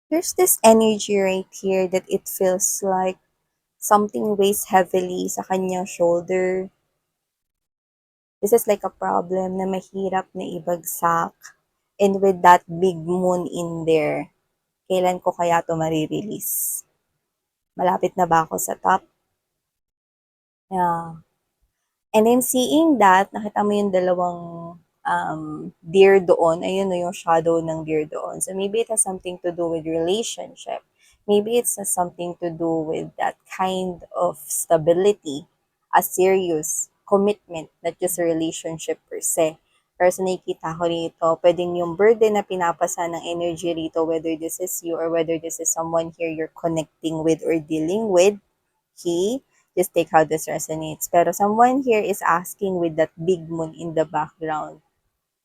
There's this energy right here that it feels like something weighs heavily sa kanyang shoulder. This is like a problem na mahirap na ibagsak. And with that big moon in there, kailan ko kaya to marirelease? Malapit na ba ako sa top? Yeah. And I'm seeing that, nakita mo yung dalawang deer doon, ayun no, yung shadow ng deer doon. So maybe it has something to do with relationship. Maybe it's has something to do with that kind of stability, a serious commitment, not just a relationship per se. Pero sa nakikita ko rito, pwedeng yung burden na pinapasa ng energy rito, whether this is you or whether this is someone here you're connecting with or dealing with, okay? Just take how this resonates. Pero someone here is asking with that big moon in the background,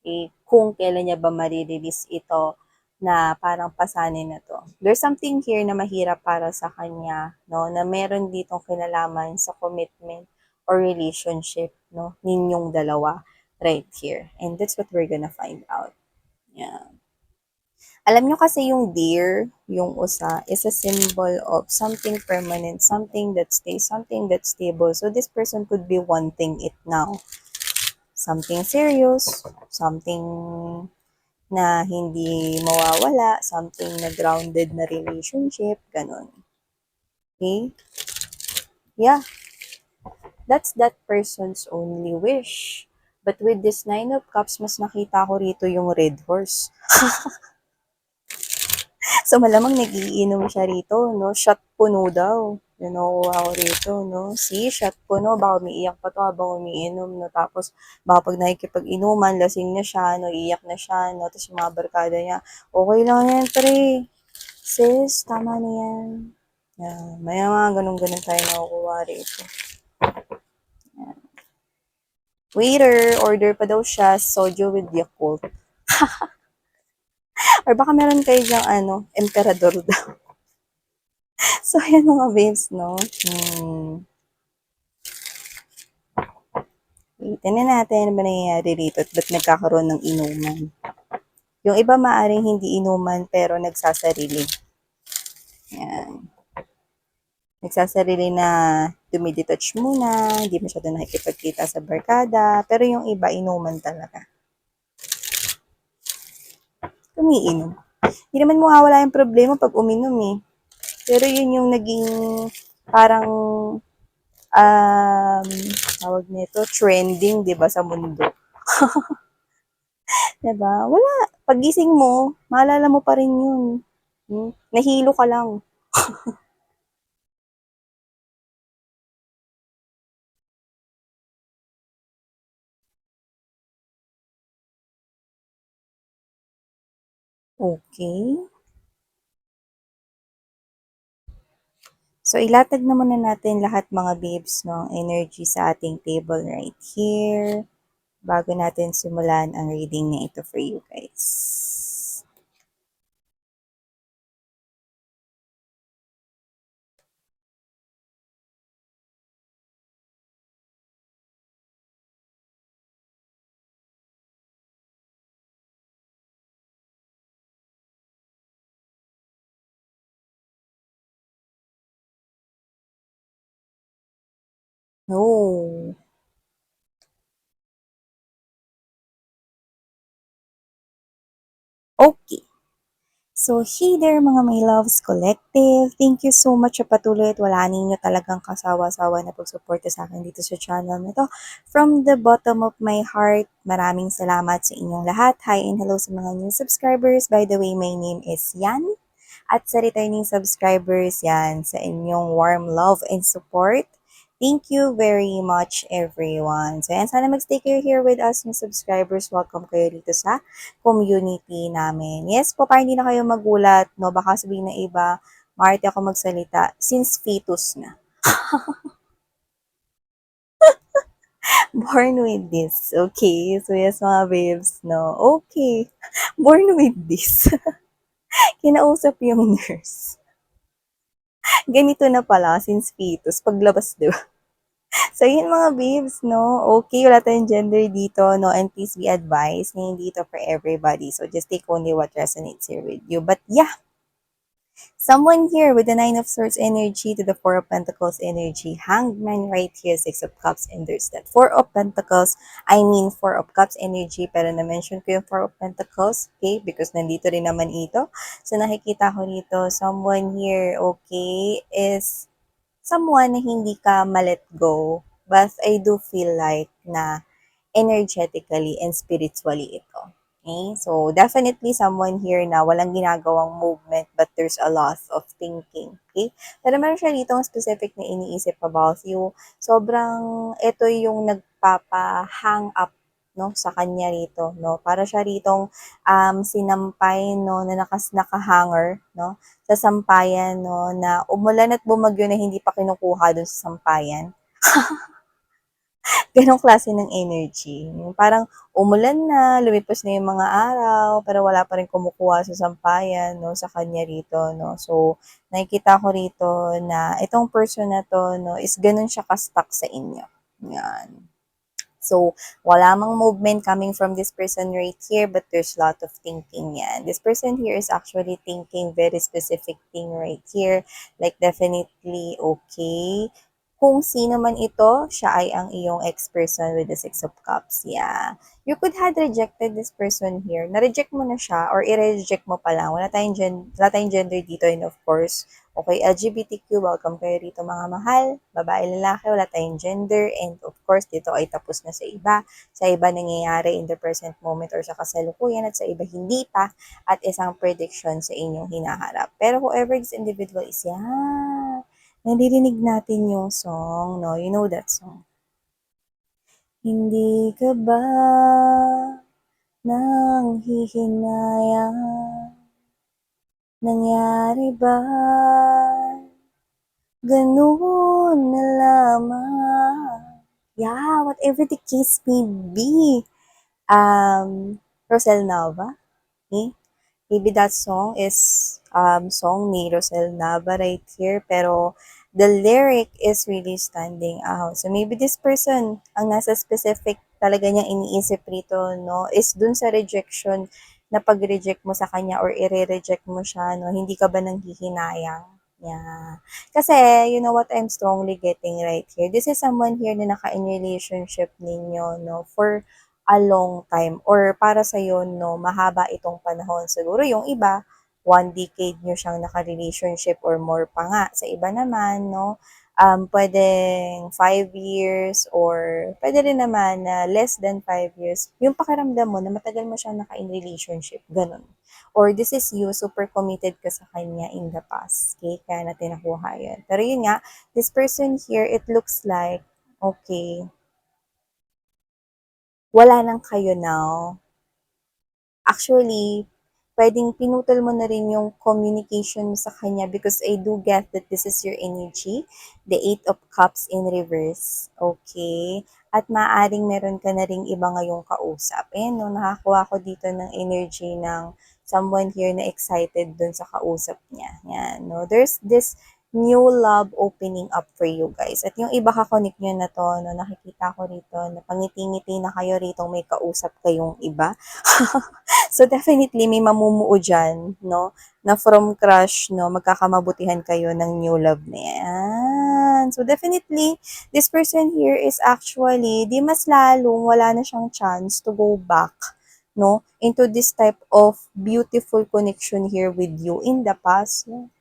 eh, kung kailan niya ba marirelease ito na parang pasanin na to. There's something here na mahirap para sa kanya, no, na meron ditong kinalaman sa commitment or relationship, no, ninyong dalawa right here. And that's what we're gonna find out. Yeah. Alam nyo kasi yung deer, yung usa, is a symbol of something permanent, something that stays, something that's stable. So this person could be wanting it now. Something serious, something na hindi mawawala, something na grounded na relationship, ganun. Okay? Yeah, that's that person's only wish. But with this Nine of Cups, mas nakita ko rito yung red horse. So, malamang nagiinom siya rito, no? Shot puno daw. Yun ako rito, no? See, shot puno. Baka umiiyak pa to habang umiinom, no? Tapos, baka pag nakikipag-inuman, lasing na siya, no? Iyak na siya, no? Tapos yung mga barkada niya, okay lang yan, pre. Sis, tama na yan. Yan. May mga ganun-ganun tayo nakukuha rito. Waiter, order pa daw siya, soju with Yakult. Or baka meron kayo dyang, emperador daw. So, ayan mga babes, no? Tingnan natin ano ba nangyayari dito at ba't nagkakaroon ng inuman. Yung iba maaring hindi inuman pero nagsasarili. Yan. Nagsasarili na dumidetach muna, hindi masyado nakikipagkita sa barkada, pero yung iba inuman talaga. Umiinom. Hindi naman mawawala yung problema pag uminom eh. Pero yun yung naging parang tawag nito, trending, 'di ba, sa mundo. 'Di ba? Wala. Pagising mo, maalala mo pa rin 'yun. Nahilo ka lang. Okay. So, ilatag na muna natin lahat mga babes ng energy sa ating table right here bago natin simulan ang reading na ito for you guys. No. Okay. So, hey there mga my loves collective. Thank you so much sa patuloy at wala ninyo talagang kasawa-sawa na pagsuporta sa akin dito sa channel na to. From the bottom of my heart, maraming salamat sa inyong lahat. Hi and hello sa mga new subscribers. By the way, my name is Yan. At sa returning subscribers, yan, sa inyong warm love and support. Thank you very much, everyone. So, yan, sana magstay kayo here with us, yung subscribers. Welcome kayo dito sa community namin. Yes po, para hindi na kayo magulat, no? Baka sabihin na iba, maarte ako magsalita, since fetus na. Born with this. Okay, so yes mga babes, no? Okay, born with this. Kinausap yung nurse. Ganito na pala, since fetus, paglabas, di ba? So, yun mga babes, no? Okay, wala tayong gender dito, no? And please be advised na hindi ito for everybody. So, just take only what resonates here with you. But yeah, Someone here with the Nine of Swords energy to the Four of Pentacles energy. Hanged Man right here, Six of Cups, and there's that Four of Pentacles. I mean, Four of Cups energy, pero na-mention ko yung Four of Pentacles, okay? Because nandito rin naman ito. So, nakikita ko dito, someone here, okay, is someone na hindi ka ma-let go. But I do feel like na energetically and spiritually ito. Okay? So, definitely someone here na walang ginagawang movement but there's a lot of thinking. Okay? Pero meron siya dito specific na iniisip about you. Sobrang, ito yung nagpapa-hang up no sa kanya rito no para siya ritong sinampay no na nakahanger no sa sampayan no na umulan at bumagyo na hindi pa kinukuha dun sa sampayan. Ganong klase ng energy. Yung parang umulan na, lumipos na yung mga araw, pero wala pa rin kumukuha sa sampayan, no, sa kanya rito, no. So, nakikita ko rito na itong person na to, no, is ganun siya ka-stuck sa inyo. Yan. So, wala mang movement coming from this person right here, but there's a lot of thinking yan. This person here is actually thinking very specific thing right here. Like, definitely, okay. Kung sino man ito, siya ay ang iyong ex-person with the Six of Cups. Yeah. You could have rejected this person here. Na-reject mo na siya or i-reject mo pa lang. Wala tayong gender dito and of course, okay, LGBTQ, welcome kayo rito mga mahal. Babae, lalaki, wala tayong gender. And of course, dito ay tapos na sa iba. Sa iba nangyayari in the present moment or sa kasalukuyan at sa iba hindi pa. At isang prediction sa inyong hinaharap. Pero whoever this individual is, yeah, naririnig natin yung song, no? You know that song. Hindi ka ba nanghihinayang? Nangyari ba ganoon na lamang? Yeah, whatever the case may be. Rosel Nava, eh? Maybe that song is song ni Rosel Nava right here, pero the lyric is really standing out. So maybe this person, ang nasa specific talaga niya iniisip rito, no, is dun sa rejection na pag-reject mo sa kanya or i-reject mo siya, no, hindi ka ba nanghihinayang? Yeah. Kasi, you know what I'm strongly getting right here? This is someone here na naka-in relationship ninyo, no, for a long time or para sa'yo 'no, mahaba itong panahon. Siguro yung iba, 1 decade niyo siyang naka-relationship or more pa nga. Sa iba naman 'no, puwedeng 5 years or puwede rin naman na less than 5 years. Yung pakiramdam mo na matagal mo siyang naka in relationship, gano'n. Or this is you, super committed ka sa kanya in the past, okey, kaya natin nakuha yun. Pero yun nga, this person here, it looks like, okay, wala ng kayo now. Actually, puwedeng pinutol mo na rin yung communication mo sa kanya because I do get that this is your energy, the Eight of Cups in reverse, okay? At maaaring meron ka na ring iba ngayong kausap. Ayan 'no, nakakuha ko dito ng energy ng someone here na excited dun sa kausap niya, 'yan 'no. There's this new love opening up for you guys. At yung iba ka-connect niyo na 'to 'no, nakikita ko rito na pangiti-ngiti na kayo ritong may kausap kayong iba. So, definitely may mamumuo diyan 'no, na from crush 'no, magkakamabutihan kayo ng new love na 'yan. So, definitely this person here is actually 'di mas lalong wala na siyang chance to go back 'no, into this type of beautiful connection here with you in the past 'no.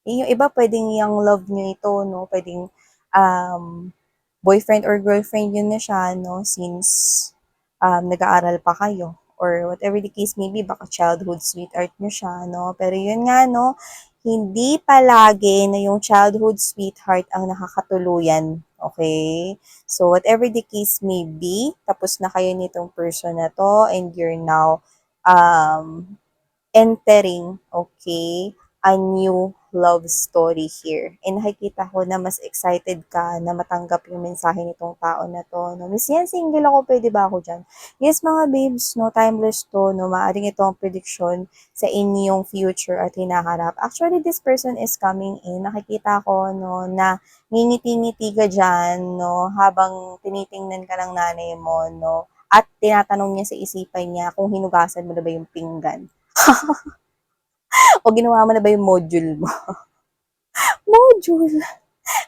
Yung iba puwedeng yang love niyo ito 'no, puwedeng, boyfriend or girlfriend yun na siya 'no, since, nag-aaral pa kayo or whatever the case may be, baka childhood sweetheart niyo siya 'no. Pero yun nga 'no, hindi palagi na yung childhood sweetheart ang nakakatuluyan, okay? So, whatever the case may be, tapos na kayo nitong person na 'to and you're now, um entering, okay, a new love story here. And nakikita ko na mas excited ka na matanggap yung mensahe nitong tao na to. No? Miss yan, single ako, pwede ba ako dyan? Yes, mga babes, no, timeless to, no, maaring ito ang prediction sa inyong future at hinaharap. Actually, this person is coming in. Nakikita ko, no, na ngingiti-ngiti ka dyan, no, habang tinitingnan ka ng nanay mo, no, at tinatanong niya sa isipan niya kung hinugasan mo na ba yung pinggan. O ginawa mo na ba yung module mo? Module!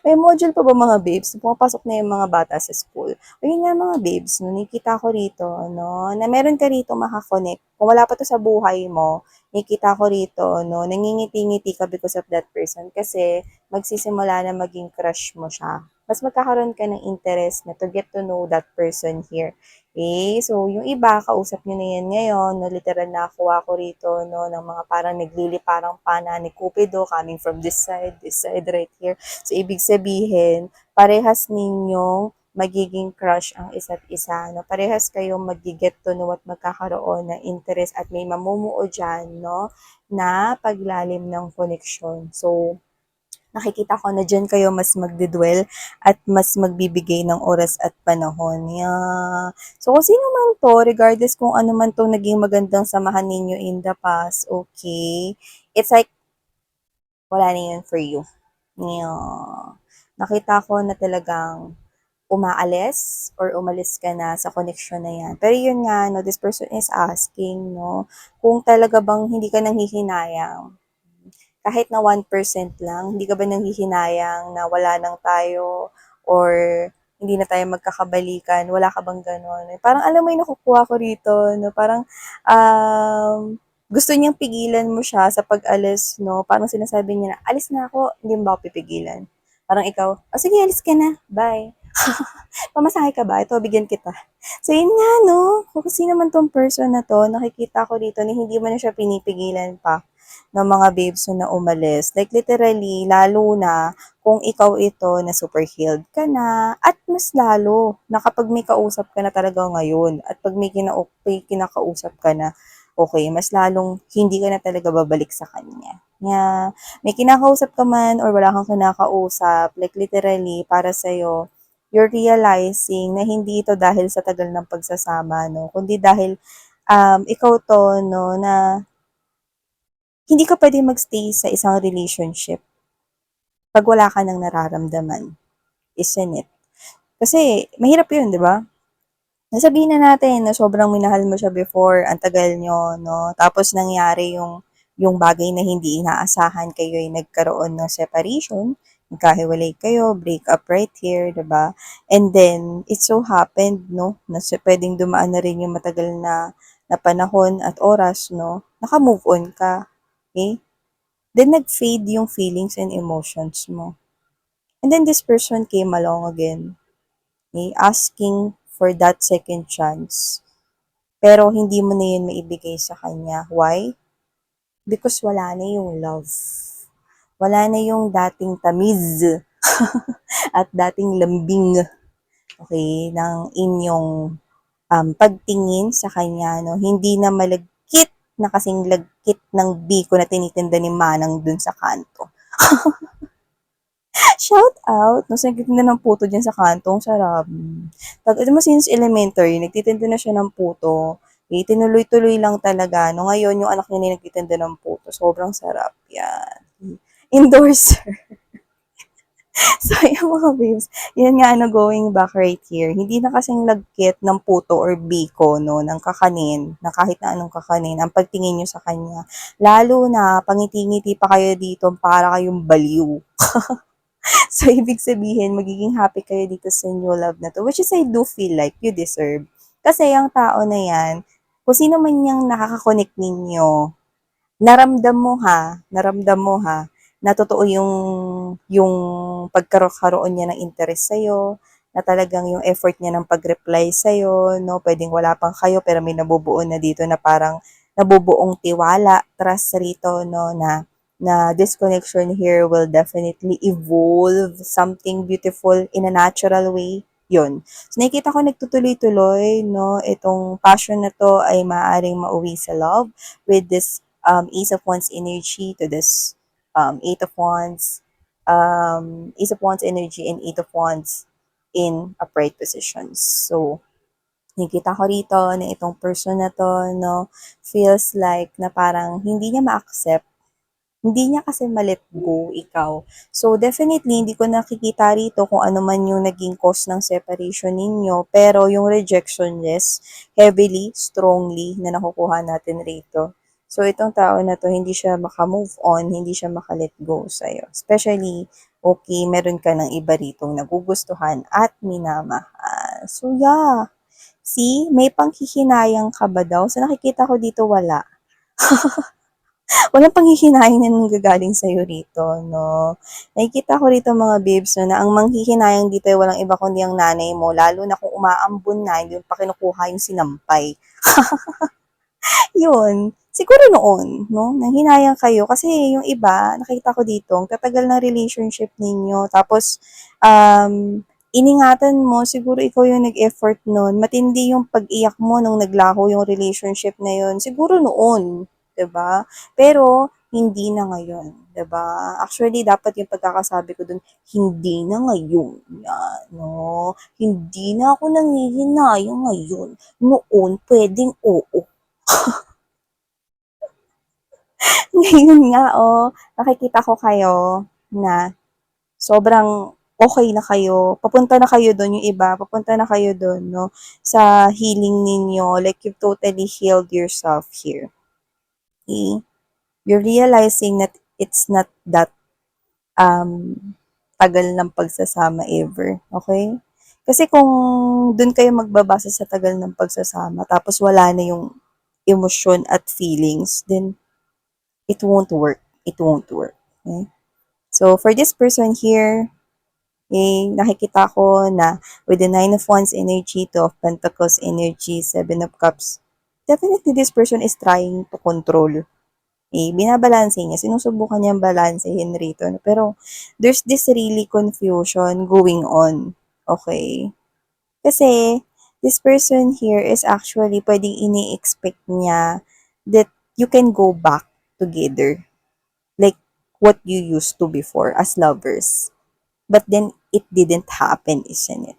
May module pa ba mga babes? Pumapasok na yung mga bata sa school. Ayun nga mga babes, no, nakikita ko rito, no, na meron ka rito makakonect. Kung wala pa to sa buhay mo, nakikita ko rito, no, nangingiti-ngiti ka because of that person kasi magsisimula na maging crush mo siya. Mas magkakaroon ka ng interest na to get to know that person here. Okay? So, yung iba, kausap nyo na yan ngayon, no, literal na nakuha ko rito, no, ng mga parang nagliliparang pana ni Cupido coming from this side right here. So, ibig sabihin, parehas ninyong magiging crush ang isa't isa. No? Parehas kayong magiget to know at magkakaroon ng interest at may mamumuo dyan, no? Na paglalim ng connection. So, nakikita ko na dyan kayo mas magdidwell at mas magbibigay ng oras at panahon. Yeah. So, kung sino man to, regardless kung ano man to naging magandang samahan ninyo in the past, okay, it's like, wala na yun for you. Yeah. Nakita ko na talagang umaalis or umalis ka na sa connection na yan. Pero yun nga, no, this person is asking, no, kung talaga bang hindi ka nanghihinayang, kahit na 1% lang, hindi ka ba nanghihinayang na wala nang tayo or hindi na tayo magkakabalikan, wala ka bang ganon? Parang alam mo yung nakukuha ko rito, no? Parang gusto niyang pigilan mo siya sa pag-alis, no? Parang sinasabi niya na, alis na ako, hindi mo ba ako pipigilan? Parang ikaw, oh sige, alis ka na, bye. Pamasahe ka ba? Ito, bigyan kita. So, yun nga, no? Kung sino man tong person na to, nakikita ko dito na hindi mo na siya pinipigilan pa ng mga babes na umalis. Like, literally, lalo na kung ikaw ito na super healed ka na, at mas lalo na kapag may kausap ka na talaga ngayon, at pag may kinakausap ka na, okay, mas lalong hindi ka na talaga babalik sa kanya. Yeah. May kinakausap ka man or wala kang kinakausap, like literally, para sa'yo, you're realizing na hindi ito dahil sa tagal ng pagsasama, no? Kundi dahil ikaw to, no, na hindi ka pwede magstay sa isang relationship pag wala ka nang nararamdaman. Isn't it? Kasi, mahirap yun, di ba? Nasabihin na natin na sobrang minahal mo siya before, ang tagal nyo, no? Tapos nangyari yung bagay na hindi inaasahan, kayo ay nagkaroon ng separation, nagkahiwalay kayo, break up right here, diba? And then, it so happened, no, na pwedeng dumaan na rin yung matagal na panahon at oras, no, naka-move on ka, okay? Then, nag-fade yung feelings and emotions mo. And then, this person came along again, okay, asking for that second chance. Pero hindi mo na yun maibigay sa kanya. Why? Because wala na yung love. Wala na yung dating tamiz at dating lambing, okay, ng inyong pagtingin sa kanya. No? Hindi na malagkit na kasing lagkit ng biko na tinitinda ni Manang dun sa kanto. Shout out! No, nagtitinda ng puto dyan sa kantong sarap. Alam mo, since elementary, nagtitinda na siya ng puto. Eh, tinuloy-tuloy lang talaga. No, ngayon, yung anak niya na nagtitinda ng puto. Sobrang sarap. Yan. Endorser. So, yung mga babes, yan nga, ano, going back right here, hindi na kasing lagkit ng puto or biko, no, ng kakanin, na kahit na anong kakanin, ang pagtingin nyo sa kanya. Lalo na, pangiti-ngiti pa kayo dito, para kayong baliw. So, ibig sabihin, magiging happy kayo dito sa new love na to, which is I do feel like you deserve. Kasi yung tao na yan, kung sino man yung nakaka-connect ninyo, naramdam mo ha, na totoo yung pagkaroon niya ng interest sa'yo, na talagang yung effort niya ng pag-reply sa'yo, no, pwedeng wala pang kayo, pero may nabubuo na dito na parang nabubuong tiwala, trust rito, no, na this connection here will definitely evolve something beautiful in a natural way. Yun. So, nakikita ko nagtutuloy-tuloy, no, itong passion na to ay maaaring mauwi sa love with this Ace of Wands energy to this Eight of Wands, Ace of Wands energy and Eight of Wands in upright positions. So, nakikita ko rito na itong person na to, no, feels like na parang hindi niya ma-accept, hindi niya kasi ma-let go ikaw. So, definitely, hindi ko nakikita rito kung ano man yung naging cause ng separation ninyo. Pero, yung rejection, yes, heavily, strongly, na nakukuha natin rito. So, itong tao na 'to hindi siya maka-move on, hindi siya maka-let go sa'yo. Especially, okay, meron ka ng iba ritong nagugustuhan at minamahal. So, yeah. See, may panghihinayang ka ba daw? Sa nakikita ko dito wala. Walang panghihinayang na nanggagaling sa'yo rito, no? Nakikita ko rito mga babes, no, na ang manghihinayang dito ay walang iba kundi ang nanay mo, lalo na kung umaambon na, hindi mo pa kinukuha yung sinampay. Yun, siguro noon, no, nanghinayang kayo kasi yung iba, nakita ko dito, ang tatagal ng relationship ninyo, tapos, iningatan mo, siguro ikaw yung nag-effort nun, matindi yung pag-iyak mo nung naglaho yung relationship na yun, siguro noon, 'di ba? Pero, hindi na ngayon, 'di ba? Actually, dapat yung pagkakasabi ko dun, hindi na ngayon, yan, no? Hindi na ako nanghihinayang ngayon, noon, pwedeng oo. Ngayon nga, nakikita ko kayo na sobrang okay na kayo, papunta na kayo dun, yung iba, papunta na kayo dun, 'no, sa healing ninyo, like you've totally healed yourself here, okey? You're realizing that it's not that, um, tagal ng pagsasama ever, okay? Kasi kung dun kayo magbabase sa tagal ng pagsasama tapos wala na yung emosyon at feelings, then it won't work, it won't work, okey? So, for this person here, nakikita ko na with the Nine of Wands energy, Two of Pentacles energy, Seven of Cups, definitely this person is trying to control. Binabalanse niya, sinusubukan niyang balansehin rito. Pero, there's this really confusion going on. Okay? Kasi, this person here is actually pwedeng ini-expect niya that you can go back together. Like, what you used to before as lovers. But then, it didn't happen, isn't it?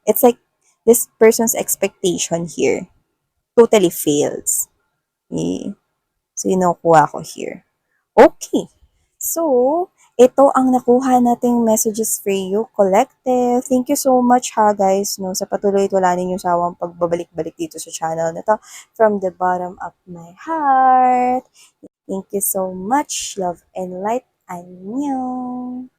It's like, this person's expectation here totally fails. So, kinukuha ko here. Okay. So, ito ang nakuha nating messages for you, collective. Thank you so much ha guys, no, sa patuloy at wala ninyong sawang pagbabalik-balik dito sa channel na to. From the bottom of my heart. Thank you so much. Love and light. Annyeong.